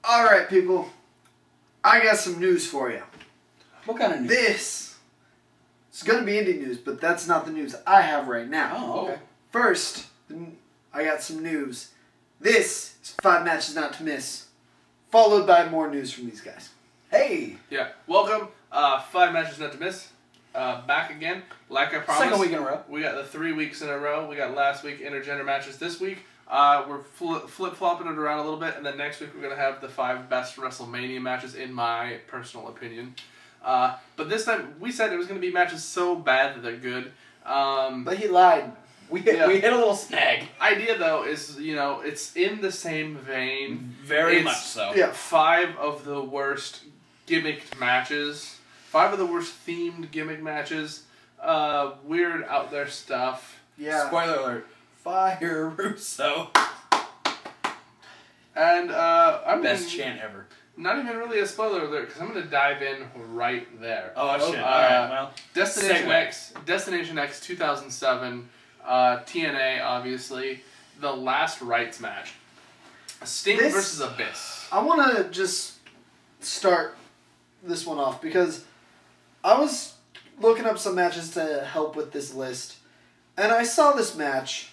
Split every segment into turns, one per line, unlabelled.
Alright, people. I got some news for you.
What kind of news?
It's going to be indie news, but that's not the news I have right now.
Oh, okay.
First, I got some news. This is 5 matches not to miss, followed by more news from these guys.
Hey!
Yeah, welcome. 5 matches not to miss. Back again, like I promised.
Second week in a row.
We got the 3 weeks in a row. We got last week intergender matches. This week, we're flip-flopping it around a little bit, and then next week we're going to have the 5 best WrestleMania matches, in my personal opinion. But this time, we said it was going to be matches so bad that they're good.
But he lied.
We hit a little snag.
Idea, though, is, you know, it's in the same vein.
Very much so.
Yeah.
5 of the worst gimmicked matches. 5 of the worst themed gimmick matches. Weird out there stuff.
Yeah.
Spoiler alert. Fire Russo.
And,
Best chant ever.
Not even really a spoiler alert, because I'm going to dive in right there.
Oh, shit. Alright, well.
Destination X 2007, TNA, obviously. The last Rites match. Sting versus Abyss.
I want to just start this one off, because I was looking up some matches to help with this list, and I saw this match,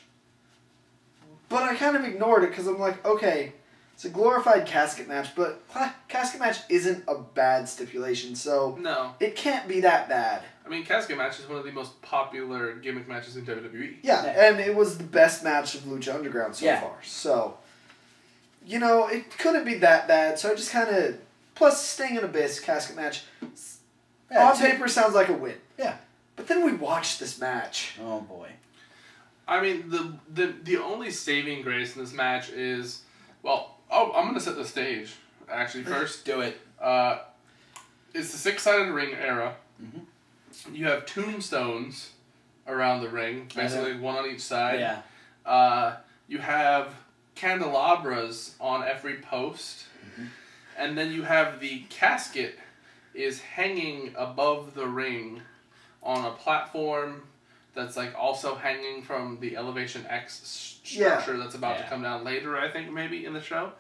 but I kind of ignored it, because I'm like, okay, it's a glorified casket match, but casket match isn't a bad stipulation, so
No.
it can't be that bad.
I mean, casket match is one of the most popular gimmick matches in WWE.
Yeah, and it was the best match of Lucha Underground so far. So, you know, it couldn't be that bad, so I just kind of... Plus, Sting and Abyss, casket match, on paper sounds like a win.
Yeah.
But then we watched this match.
Oh, boy.
I mean, the only saving grace in this match is... Well, I'm going to set the stage, actually, first.
Do it.
It's the 6-sided ring era.
Mm-hmm.
You have tombstones around the ring, basically one on each side.
Yeah.
You have candelabras on every post.
Mm-hmm.
And then you have the casket is hanging above the ring on a platform that's like also hanging from the Elevation X structure that's about to come down later, I think, maybe, in the show.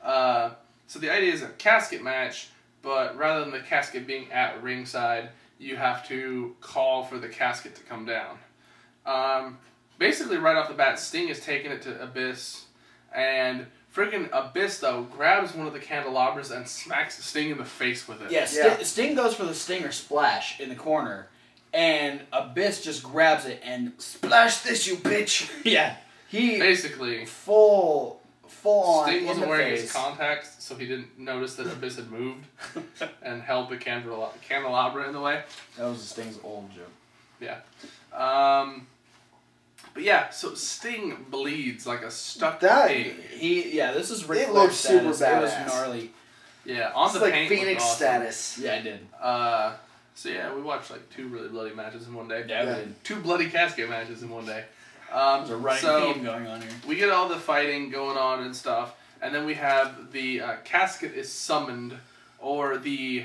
So the idea is a casket match, but rather than the casket being at ringside, you have to call for the casket to come down. Basically, right off the bat, Sting is taking it to Abyss, and freaking Abyss, though, grabs one of the candelabras and smacks Sting in the face with it.
Yeah, Sting goes for the Stinger Splash in the corner, and Abyss just grabs it and...
Splash this, you bitch!
Yeah. He...
Basically...
Full on
Sting wasn't wearing
face.
his contacts, so he didn't notice that Abyss had moved and held the candelabra in the way.
That was Sting's old joke.
Yeah. But yeah, so Sting bleeds like a stuck pig.
This is Ric
It
Flair
looks super
status. It was
badass.
gnarly.
Yeah, on
It's
the
like
paint
Phoenix
awesome.
status.
Yeah, I did.
So yeah, we watched like 2 really bloody matches in one day.
Yeah, we did.
2 bloody casket matches in one day.
There's a running theme going on here.
We get all the fighting going on and stuff, and then we have the casket is summoned, or the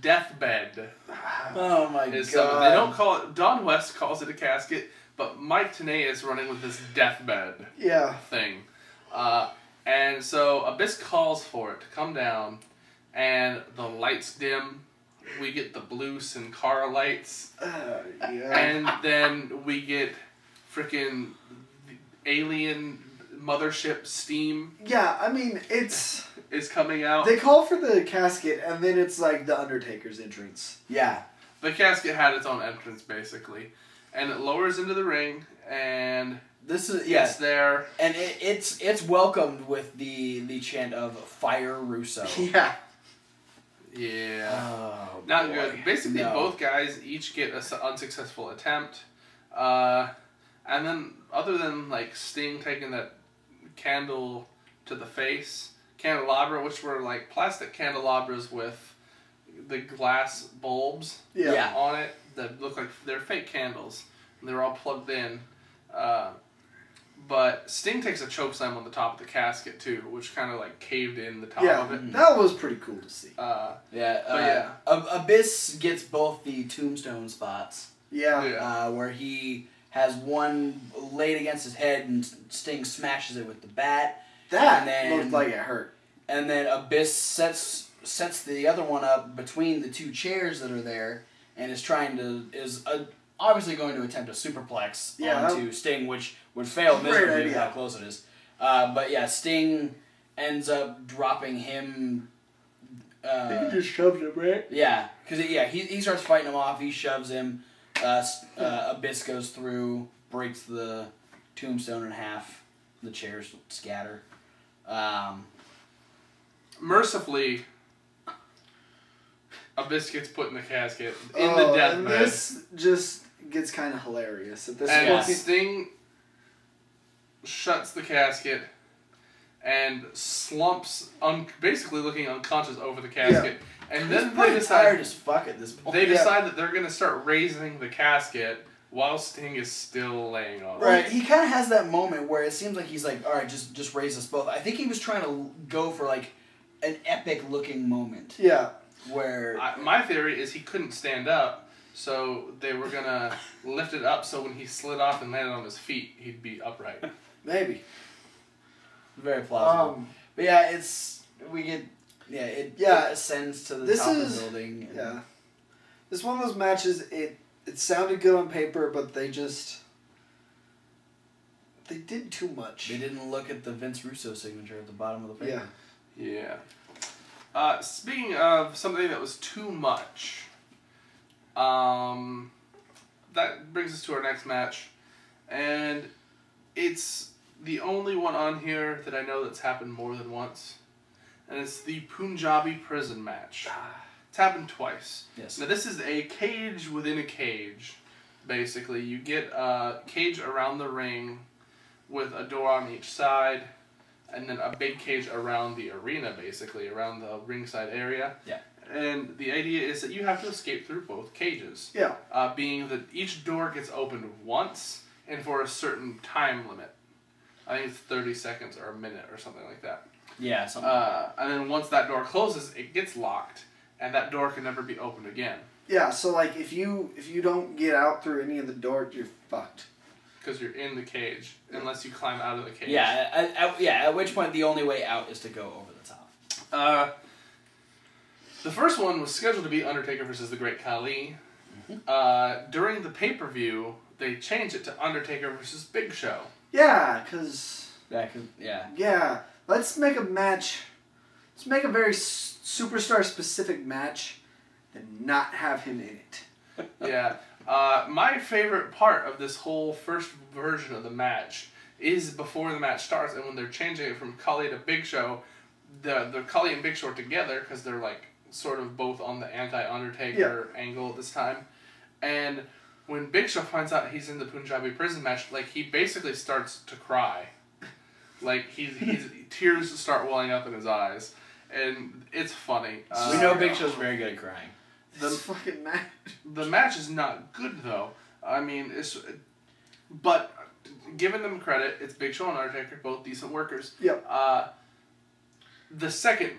deathbed
Oh my
is
god.
summoned. They don't call it... Don West calls it a casket, but Mike Tenay is running with this deathbed thing. And so Abyss calls for it to come down, and the lights dim. We get the blue Sin Cara lights. And then we get frickin' alien mothership steam.
Yeah, I mean, it's...
is coming out.
They call for the casket, and then it's like the Undertaker's entrance.
Yeah.
The casket had its own entrance, basically. And it lowers into the ring, and
This is
it's there.
And it's welcomed with the chant of Fire Russo.
Yeah.
Yeah.
Oh,
Not
boy.
good. Basically,
No.
both guys each get an unsuccessful attempt. And then, other than, like, Sting taking that candle to the face, candelabra, which were, like, plastic candelabras with the glass bulbs
Yeah.
on it that look like they're fake candles. And they're all plugged in. But Sting takes a chokeslam on the top of the casket, too, which kind of, like, caved in the top of it.
That was pretty cool to see.
Abyss gets both the tombstone spots.
Yeah.
Where he has one laid against his head and Sting smashes it with the bat.
That
and then,
looked like it hurt.
and then Abyss sets the other one up between the two chairs that are there, and is obviously going to attempt a superplex onto Sting, which would fail miserably with how close it is. But yeah, Sting ends up dropping him.
He just shoves him, right?
Yeah, because he starts fighting him off. He shoves him. Abyss goes through, breaks the tombstone in half. The chairs scatter.
Mercifully, Abyss gets put in the casket in the deathbed.
This just gets kind of hilarious at this
point.
point.
Sting shuts the casket and slumps, basically looking unconscious over the casket. Yeah. And then they decide,
tired as fuck at this point.
They decide that they're going to start raising the casket while Sting is still laying on it.
Right. He kind of has that moment where it seems like he's like, all right, just raise us both. I think he was trying to go for like an epic looking moment.
Yeah.
Where
my theory is he couldn't stand up, so they were going to lift it up so when he slid off and landed on his feet, he'd be upright.
Maybe.
Very plausible. But yeah, it ascends to the top of the building.
Yeah. This is one of those matches, it sounded good on paper, but they did too much.
They didn't look at the Vince Russo signature at the bottom of the paper.
Yeah. Speaking of something that was too much, that brings us to our next match, and it's the only one on here that I know that's happened more than once, and it's the Punjabi prison match. It's happened twice.
Yes.
Now this is a cage within a cage, basically. You get a cage around the ring with a door on each side, and then a big cage around the arena, basically, around the ringside area.
Yeah.
And the idea is that you have to escape through both cages.
Yeah.
Being that each door gets opened once and for a certain time limit. I think it's 30 seconds or a minute or something like that.
Yeah, something like that.
And then once that door closes, it gets locked, and that door can never be opened again.
Yeah, so like if you don't get out through any of the doors, you're fucked.
Because you're in the cage, unless you climb out of the cage.
Yeah, at which point the only way out is to go over the top.
The first one was scheduled to be Undertaker versus the Great Khali. Mm-hmm. During the pay-per-view, they changed it to Undertaker versus Big Show.
Yeah, because...
Yeah.
Yeah, let's make a match. Let's make a very superstar-specific match and not have him in it.
Yeah. My favorite part of this whole first version of the match is before the match starts, and when they're changing it from Khali to Big Show, the Khali and Big Show are together because they're like sort of both on the anti-Undertaker angle at this time. And when Big Show finds out he's in the Punjabi prison match, like he basically starts to cry. Like he's tears start welling up in his eyes, and it's funny.
We know Big Show's very good at crying.
The fucking match.
The match is not good though. I mean, but giving them credit, it's Big Show and Undertaker, both decent workers.
Yep.
The second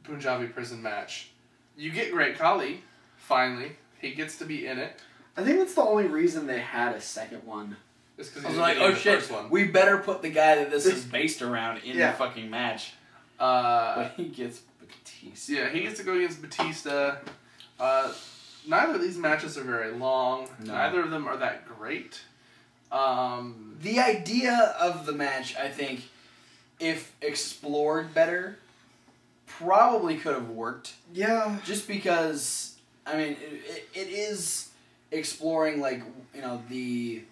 Punjabi prison match, you get Great Khali. Finally, he gets to be in it.
I think that's the only reason they had a second one.
It's because
I was like, oh shit, we better put the guy that this is based around in the fucking match. But he gets Batista.
Yeah, he gets to go against Batista. Neither of these matches are very long. No. Neither of them are that great.
The idea of the match, I think, if explored better, probably could have worked.
Yeah.
Just because, I mean, it is exploring, like, you know, it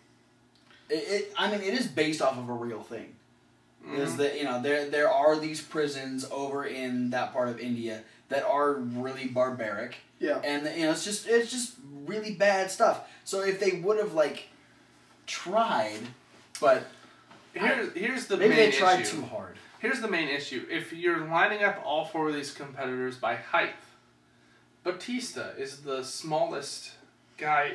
is based off of a real thing. Mm-hmm. Is that, you know, there are these prisons over in that part of India that are really barbaric.
Yeah.
And, you know, it's just really bad stuff. So if they would have, like, tried, but
here's the
maybe
main
they tried
issue.
too hard.
Here's the main issue. If you're lining up all four of these competitors by height, Batista is the smallest guy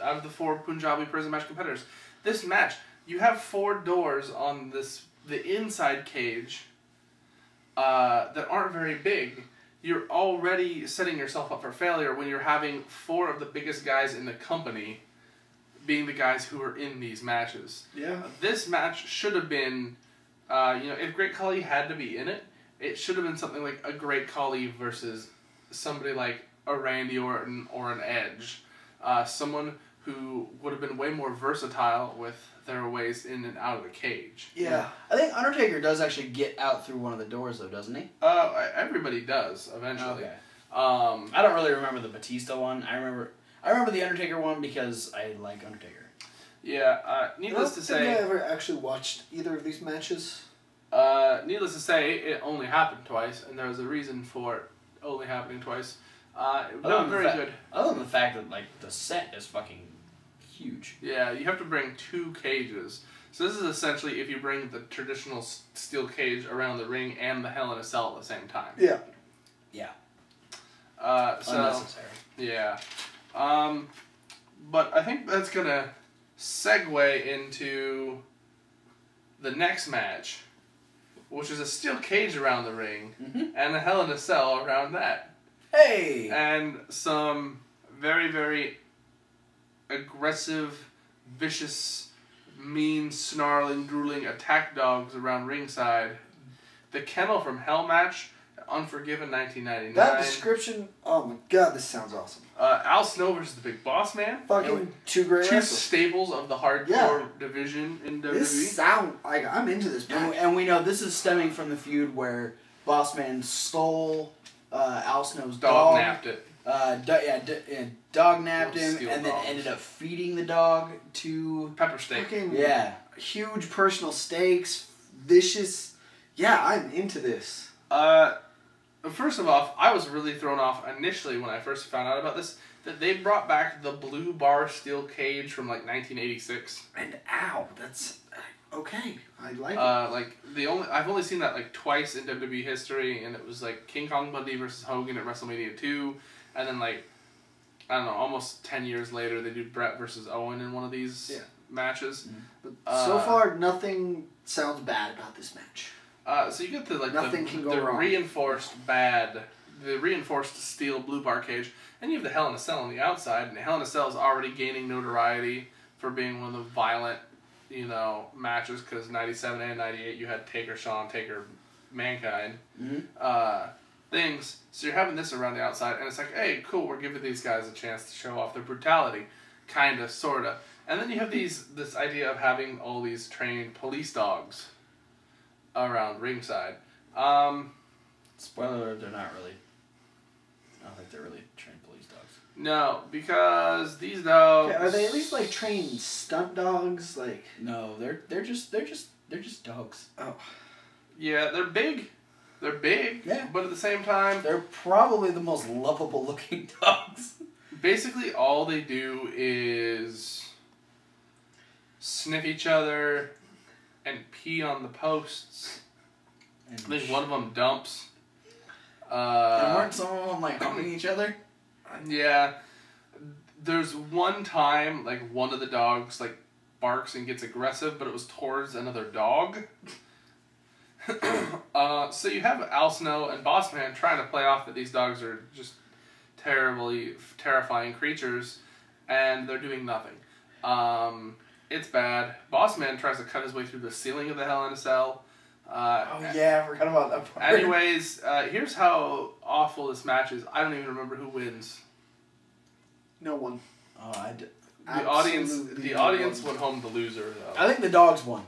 out of the four Punjabi prison match competitors. This match, you have 4 doors on the inside cage that aren't very big. You're already setting yourself up for failure when you're having 4 of the biggest guys in the company being the guys who are in these matches.
Yeah.
This match should have been, if Great Khali had to be in it, it should have been something like a Great Khali versus somebody like a Randy Orton or an Edge. Someone who would have been way more versatile with their ways in and out of the cage.
Yeah. I think Undertaker does actually get out through one of the doors, though, doesn't he?
Everybody does, eventually.
Okay. I don't really remember the Batista one. I remember the Undertaker one because I like Undertaker.
Yeah, needless to say...
I don't think I ever actually watched either of these matches.
Needless to say, it only happened twice, and there was a reason for it only happening twice. Not very good.
Other than the fact that, like, the set is fucking huge.
Yeah, you have to bring 2 cages. So this is essentially if you bring the traditional steel cage around the ring and the Hell in a Cell at the same time.
Yeah.
Yeah.
Unnecessary. Yeah. But I think that's going to segue into the next match, which is a steel cage around the ring and a Hell in a Cell around that.
Hey!
And some very, very aggressive, vicious, mean, snarling, drooling attack dogs around ringside. The Kennel from Hell match, Unforgiven 1999.
That description, oh my god, this sounds awesome.
Al Snow versus the Big Boss Man.
Fucking 2 great
Two
wrestlers.
staples of the hardcore division in WWE.
This sound, like, I'm into this match.
And we know this is stemming from the feud where Bossman stole Al Snow's dog.
Napped it.
Dog napped him
Steel
and then
dogs.
ended up feeding the dog to...
Pepper steak.
Fucking
huge
personal stakes, vicious. Yeah, I'm into this.
First of all, I was really thrown off initially when I first found out about this, that they brought back the blue bar steel cage from like 1986.
And ow, that's okay. I like it.
I've only seen that like twice in WWE history, and it was like King Kong Bundy versus Hogan at WrestleMania 2, and then like, I don't know, almost 10 years later they do Brett versus Owen in one of these matches.
But so far, nothing sounds bad about this match.
So you get the like
Nothing can go wrong.
reinforced steel blue bar cage, and you have the Hell in a Cell on the outside, and the Hell in a Cell is already gaining notoriety for being one of the violent, matches, because 97 and 98 you had Taker Shawn, Taker Mankind, things. So you're having this around the outside, and it's like, hey, cool, we're giving these guys a chance to show off their brutality, kinda, sorta. And then you have this idea of having all these trained police dogs around ringside.
Spoiler alert, they're not really... I don't think they're really trained police dogs.
No, because these dogs...
Okay, are they at least like trained stunt dogs? Like
No, they're just dogs.
Oh.
Yeah, they're big. They're big.
Yeah.
But at the same time...
They're probably the most lovable looking dogs.
Basically, all they do is sniff each other and pee on the posts.
And
I think one of them dumps.
and weren't some of them like humping each other?
Yeah. There's one time, like, one of the dogs, like, barks and gets aggressive, but it was towards another dog. So you have Al Snow and Bossman trying to play off that these dogs are just terrifying creatures, and they're doing nothing. It's bad. Bossman tries to cut his way through the ceiling of the Hell in a Cell.
I forgot about that part.
Anyways, here's how awful this match is. I don't even remember who wins.
no one.
Oh,
The audience went home the loser, though.
I think the dogs won.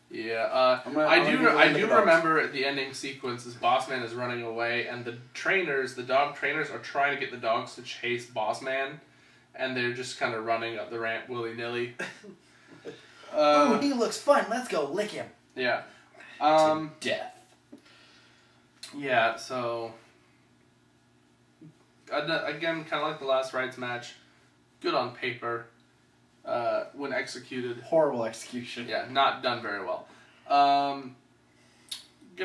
Yeah, I do remember the ending sequence as Bossman is running away, and the dog trainers, are trying to get the dogs to chase Bossman, and they're just kind of running up the ramp willy-nilly.
Ooh, he looks fun. Let's go lick him.
Yeah.
To death.
Yeah, so... Again, kind of like the last Rites match. Good on paper. When executed.
Horrible execution.
Yeah, not done very well. Gonna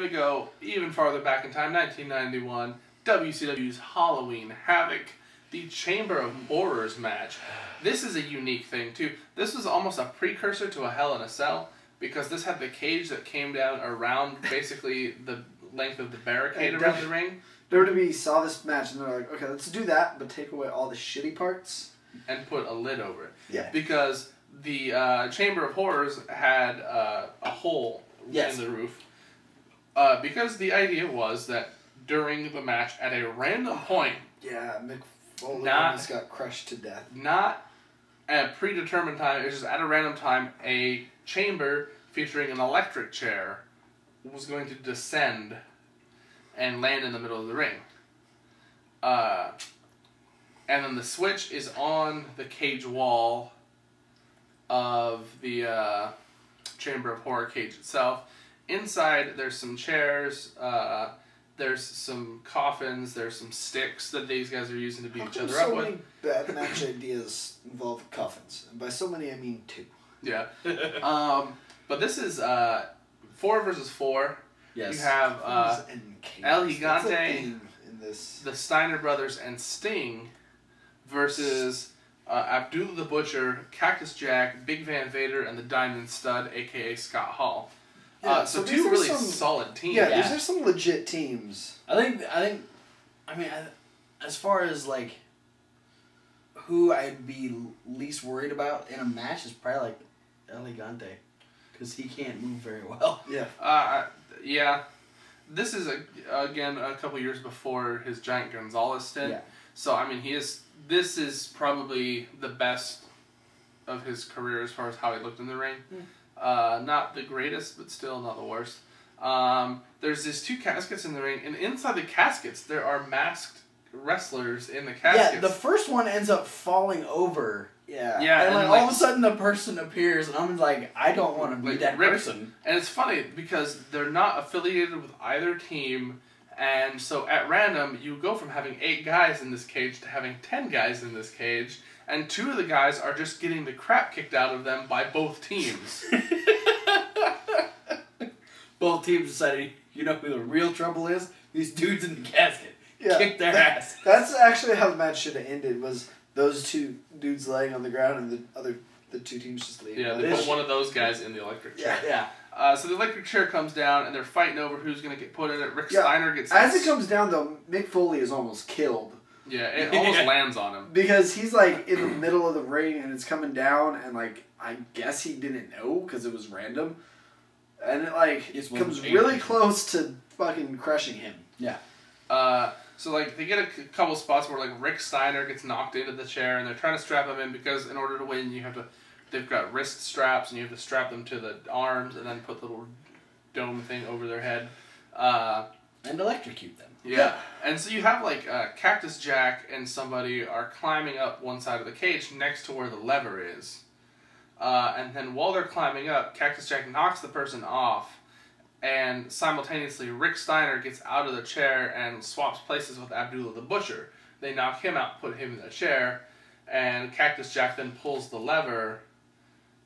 go even farther back in time, 1991, WCW's Halloween Havoc, the Chamber of Horrors match. This is a unique thing, too. This was almost a precursor to a Hell in a Cell, because this had the cage that came down around basically the length of the barricade around the ring.
WWE saw this match and they're like, okay, let's do that, but take away all the shitty parts.
And put a lid over it.
Yeah.
Because the Chamber of Horrors had a hole in the roof. Because the idea was that during the match, at a random point...
Yeah, Mick Foley almost got crushed to death.
Not at a predetermined time, it was just at a random time, a chamber featuring an electric chair was going to descend and land in the middle of the ring. And then the switch is on the cage wall of the Chamber of Horror cage itself. Inside, there's some chairs, there's some coffins, there's some sticks that these guys are using to beat each other up with.
So many bad match ideas involve coffins. And by so many, I mean 2.
Yeah. But this is 4 versus 4.
Yes.
You have El Gigante,
this.
the Steiner Brothers, and Sting versus Abdullah the Butcher, Cactus Jack, Big Van Vader, and the Diamond Stud, a.k.a. Scott Hall.
Yeah,
so 2 really solid teams.
Yeah, these are some legit teams.
I mean, as far as, like, who I'd be least worried about in a match is probably, like, El Gigante. Because he can't move very well.
Yeah.
Yeah. This is, again, a couple years before his Giant Gonzalez stint.
Yeah.
So, I mean, this is probably the best of his career as far as how he looked in the ring. Not the greatest, but still not the worst. There's these 2 caskets in the ring, and inside the caskets, there are masked wrestlers in the caskets.
Yeah, the first one ends up falling over.
Yeah.
Yeah,
and like all of a sudden the person appears, and I'm like, I don't want to be that person.
And it's funny, because they're not affiliated with either team, and so at random, you go from having 8 guys in this cage to having 10 guys in this cage, and 2 of the guys are just getting the crap kicked out of them by both teams.
Both teams decided, you know who the real trouble is? These dudes in the casket.
Yeah.
Kick their ass.
That's actually how the match should have ended, was those 2 dudes laying on the ground and the 2 teams just leaving.
Yeah, they put one of those guys in the electric chair.
Yeah.
So the electric chair comes down, and they're fighting over who's going to get put in it. Rick Steiner gets...
As it comes down, though, Mick Foley is almost killed.
Yeah, it almost lands on him.
Because he's, like, in the middle of the ring, and it's coming down, and, like, I guess he didn't know, because it was random. And it, like, comes really close to fucking crushing him.
Yeah.
So, like, they get a couple spots where, like, Rick Steiner gets knocked into the chair, and they're trying to strap him in, because in order to win, you have to... They've got wrist straps, and you have to strap them to the arms, and then put the little dome thing over their head.
And electrocute them.
Yeah. And so you have, like, Cactus Jack and somebody are climbing up one side of the cage next to where the lever is. And then while they're climbing up, Cactus Jack knocks the person off, and simultaneously Rick Steiner gets out of the chair and swaps places with Abdullah the Butcher. They knock him out, put him in the chair, and Cactus Jack then pulls the lever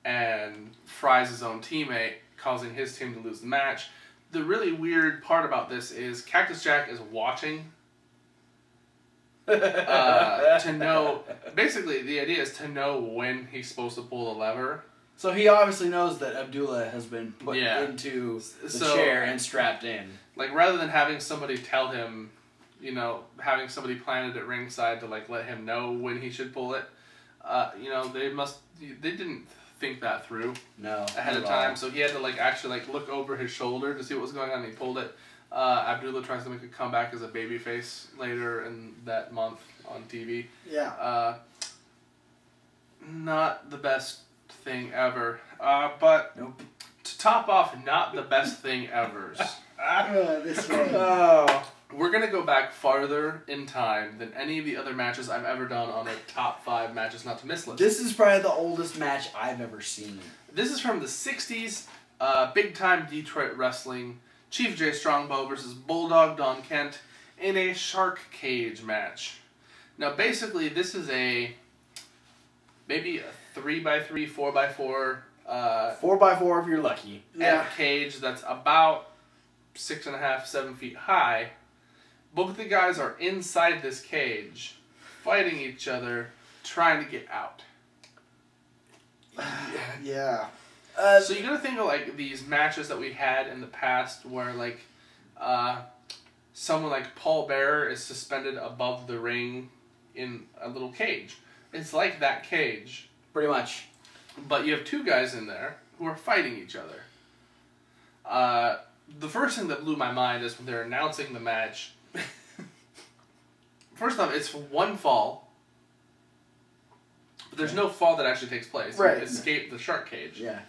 and fries his own teammate, causing his team to lose the match. The really weird part about this is Cactus Jack is watching to know... Basically, the idea is to know when he's supposed to pull the lever.
So he obviously knows that Abdullah has been put into the chair and strapped in.
Like, rather than having somebody tell him, you know, having somebody planted at ringside to, like, let him know when he should pull it, you know, they didn't think that through ahead of time. So he had to, like, actually, like, look over his shoulder to see what was going on, and he pulled it. Abdullah tries to make a comeback as a babyface later in that month on TV.
Yeah.
Not the best thing ever. But to top off not the best thing ever's.
This one.
We're going to go back farther in time than any of the other matches I've ever done on a top 5 matches not to miss list.
This is probably the oldest match I've ever seen.
This is from the 60s, big time Detroit wrestling. Chief J Strongbow versus Bulldog Don Kent in a shark cage match. Now basically this is maybe a 3x3, 4x4
4x4 if you're lucky.
cage that's about 6.5, 7 feet high. Both the guys are inside this cage, fighting each other, trying to get out.
Yeah.
So you gotta think of, like, these matches that we had in the past where, like, someone like Paul Bearer is suspended above the ring in a little cage. It's like that cage.
Pretty much.
But you have 2 guys in there who are fighting each other. the first thing that blew my mind is when they're announcing the match. First off, it's one fall. But there's no fall that actually takes place.
Right.
You escape the shark cage.
Yeah.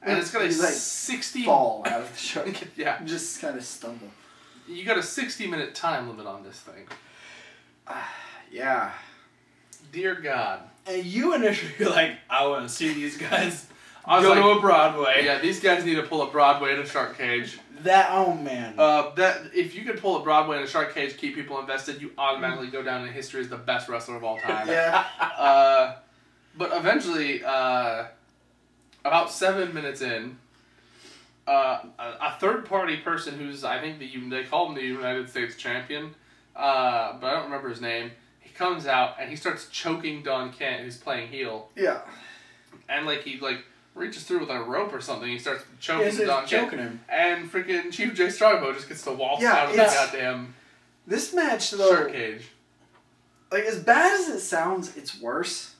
And it's got a
You, like,
60...
fall out of the shark cage.
Yeah.
Just kind of stumble.
You got a 60-minute time limit on this thing.
Yeah.
Dear God.
And you initially were like, I want to see these guys
I was
go
like,
to a Broadway.
Yeah, these guys need to pull a Broadway in a shark cage.
Oh man.
That if you could pull a Broadway in a shark cage, keep people invested, you automatically go down in history as the best wrestler of all time.
Yeah.
But eventually, about 7 minutes in, a third-party person who's, I think, they call him the United States champion, but I don't remember his name. He comes out and he starts choking Don Kent, who's playing heel.
Yeah.
And he reaches through with a rope or something. He starts choking Don Kent.
Him.
And freaking Chief J Strongbow just gets to waltz
Yeah,
out of the goddamn
this match, though,
shark cage.
like, as bad as it sounds, it's worse.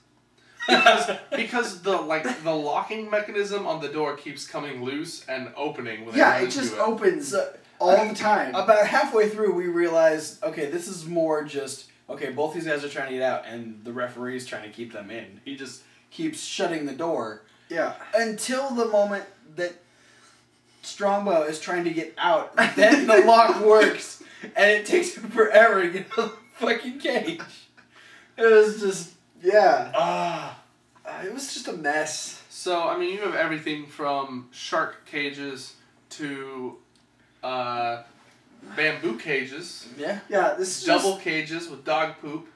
Because the locking mechanism on the door keeps coming loose and opening when they
Yeah,
run
it just
into
opens all the time.
About halfway through, we realized, okay, this is more just, okay, both these guys are trying to get out, and the referee's trying to keep them in. He just keeps shutting the door.
Yeah.
Until the moment that Strongbow is trying to get out, then the lock works, and it takes him forever to get out of the fucking cage. It was just...
Yeah. It was just a mess.
So, I mean, you have everything from shark cages to bamboo cages.
Yeah.
Yeah, this is
Double cages with dog poop.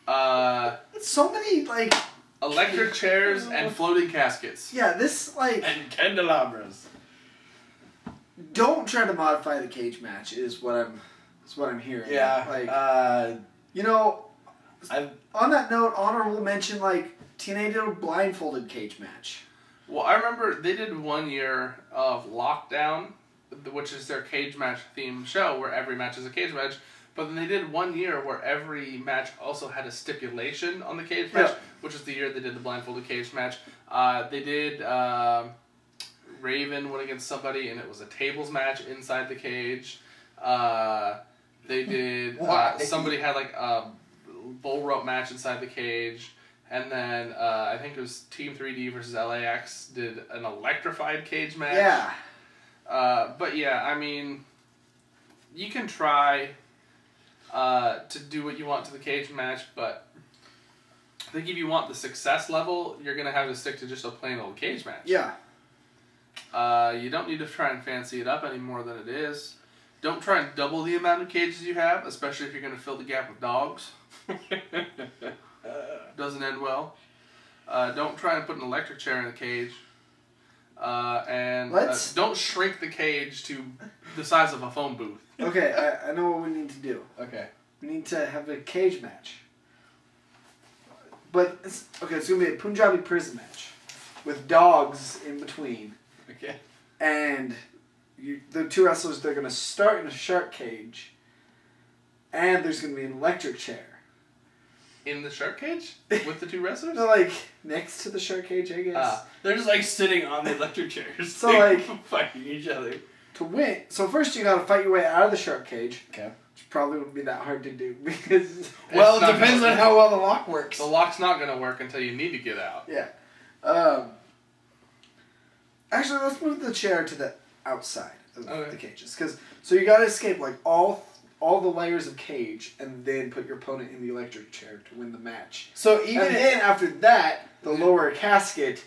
so many, like...
Electric chairs and floating caskets.
Yeah, this, like...
And candelabras.
Don't try to modify the cage match, is what I'm hearing.
Yeah.
Like, you know... On that note, honorable mention, Teenage Idol blindfolded cage match.
Well, I remember they did 1 year of Lockdown, which is their cage match themed show, where every match is a cage match. But then they did 1 year where every match also had a stipulation on the cage match, which is the year they did the blindfolded cage match. They did Raven went against somebody, and it was a tables match inside the cage. They did somebody had a bull rope match inside the cage. And then I think it was Team 3D versus LAX did an electrified cage match.
Yeah.
But yeah, I mean, you can try to do what you want to the cage match, but I think if you want the success level, you're going to have to stick to just a plain old cage match.
Yeah.
You don't need to try and fancy it up any more than it is. Don't try and double the amount of cages you have, especially if you're going to fill the gap with dogs. Doesn't end well. Don't try and put an electric chair in the cage. And don't shrink the cage to the size of a phone booth.
Okay, I know what we need to do.
Okay.
We need to have a cage match. But, it's going to be a Punjabi prison match. With dogs in between.
Okay.
And the two wrestlers, they're going to start in a shark cage. And there's going to be an electric chair.
In the shark cage? With the two wrestlers?
They're next to the shark cage, I guess.
They're just sitting on the electric chairs.
So
fighting each other.
To win. So first you gotta fight your way out of the shark cage.
Okay.
Which probably wouldn't be that hard to do because...
Well, it depends on how well the lock works.
The lock's not going to work until you need to get out.
Yeah. Actually, let's move the chair to the outside of the cages. So you gotta escape all the layers of cage and then put your opponent in the electric chair to win the match.
So
then after that, the lower casket,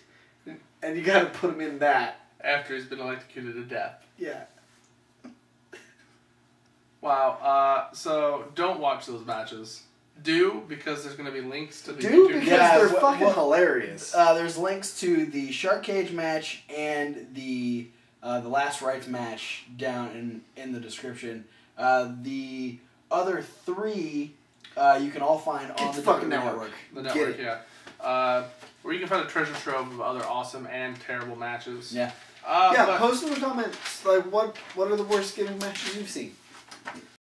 and you gotta put him in that.
After he's been electrocuted to death.
Yeah.
Wow. So don't watch those matches. Do, because there's going to be links to the
YouTube.
YouTube.
Because they're fucking hilarious.
There's links to the shark cage match and the last Rites match down in the description. The other three you can all find on the
fucking network.
The network, yeah. Where you can find a treasure trove of other awesome and terrible matches.
Yeah.
Post in the comments what are the worst gimmick matches you've seen.